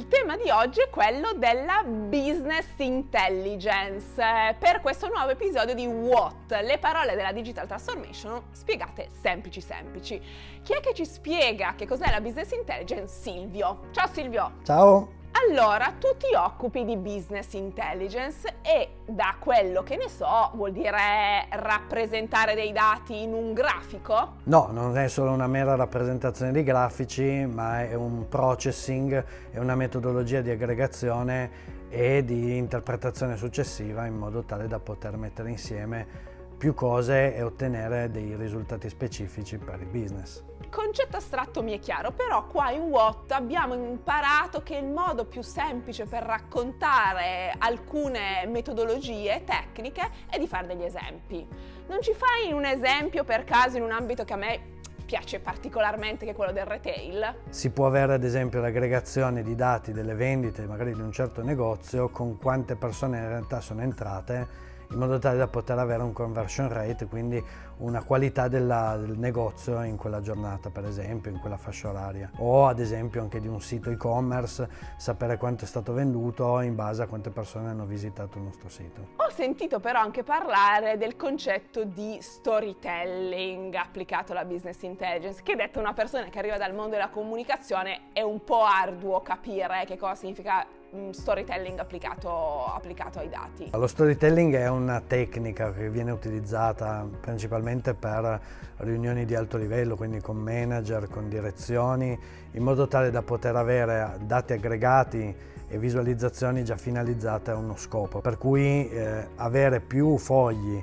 tema di oggi è quello della business intelligence. Per questo nuovo episodio di What? Le parole della digital transformation spiegate semplici. Chi è che ci spiega che cos'è la business intelligence? Silvio. Ciao Silvio. Ciao. Allora, tu ti occupi di business intelligence e da quello che ne so vuol dire rappresentare dei dati in un grafico? No, non è solo una mera rappresentazione di grafici, ma è un processing, è una metodologia di aggregazione e di interpretazione successiva in modo tale da poter mettere insieme più cose e ottenere dei risultati specifici per il business. Il concetto astratto mi è chiaro, però qua in What abbiamo imparato che il modo più semplice per raccontare alcune metodologie tecniche è di fare degli esempi. Non ci fai un esempio per caso in un ambito che a me piace particolarmente, che è quello del retail? Si può avere ad esempio l'aggregazione di dati delle vendite magari di un certo negozio con quante persone in realtà sono entrate, in modo tale da poter avere un conversion rate, quindi una qualità del negozio in quella giornata, per esempio, in quella fascia oraria. O ad esempio anche di un sito e-commerce, sapere quanto è stato venduto in base a quante persone hanno visitato il nostro sito. Ho sentito però anche parlare del concetto di storytelling applicato alla business intelligence, che detta una persona che arriva dal mondo della comunicazione è un po' arduo capire che cosa significa storytelling applicato ai dati. Lo storytelling è una tecnica che viene utilizzata principalmente per riunioni di alto livello, quindi con manager, con direzioni, in modo tale da poter avere dati aggregati e visualizzazioni già finalizzate a uno scopo, per cui avere più fogli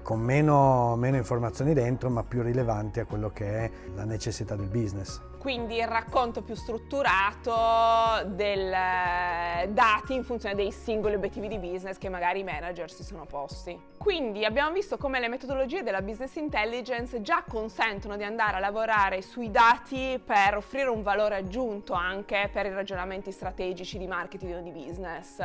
con meno informazioni dentro, ma più rilevanti a quello che è la necessità del business. Quindi il racconto più strutturato del dati in funzione dei singoli obiettivi di business che magari i manager si sono posti. Quindi abbiamo visto come le metodologie della business intelligence già consentono di andare a lavorare sui dati per offrire un valore aggiunto anche per i ragionamenti strategici di marketing o di business.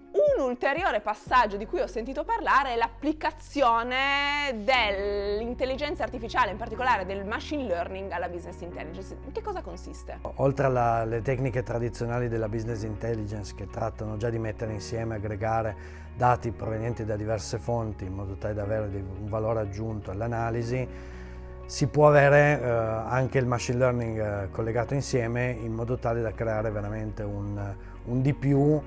Un ulteriore passaggio di cui ho sentito parlare è l'applicazione dell'intelligenza artificiale, in particolare del machine learning alla business intelligence. In che cosa consiste? Oltre alle tecniche tradizionali della business intelligence che trattano già di mettere insieme, aggregare dati provenienti da diverse fonti in modo tale da avere un valore aggiunto all'analisi, si può avere anche il machine learning collegato insieme in modo tale da creare veramente un di più,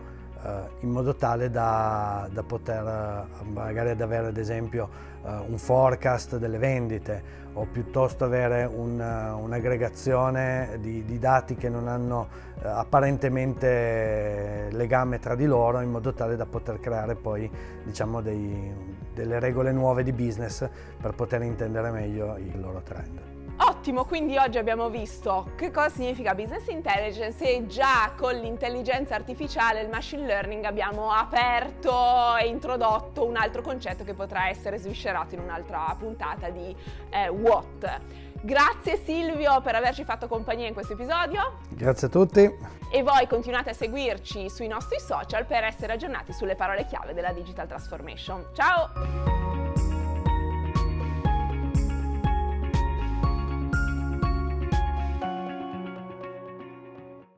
in modo tale da poter magari avere ad esempio un forecast delle vendite o piuttosto avere un'aggregazione di dati che non hanno apparentemente legame tra di loro, in modo tale da poter creare poi diciamo delle regole nuove di business per poter intendere meglio il loro trend. Ottimo, quindi oggi abbiamo visto che cosa significa business intelligence e già con l'intelligenza artificiale, il machine learning, abbiamo aperto e introdotto un altro concetto che potrà essere sviscerato in un'altra puntata di What. Grazie Silvio per averci fatto compagnia in questo episodio. Grazie a tutti. E voi continuate a seguirci sui nostri social per essere aggiornati sulle parole chiave della digital transformation. Ciao!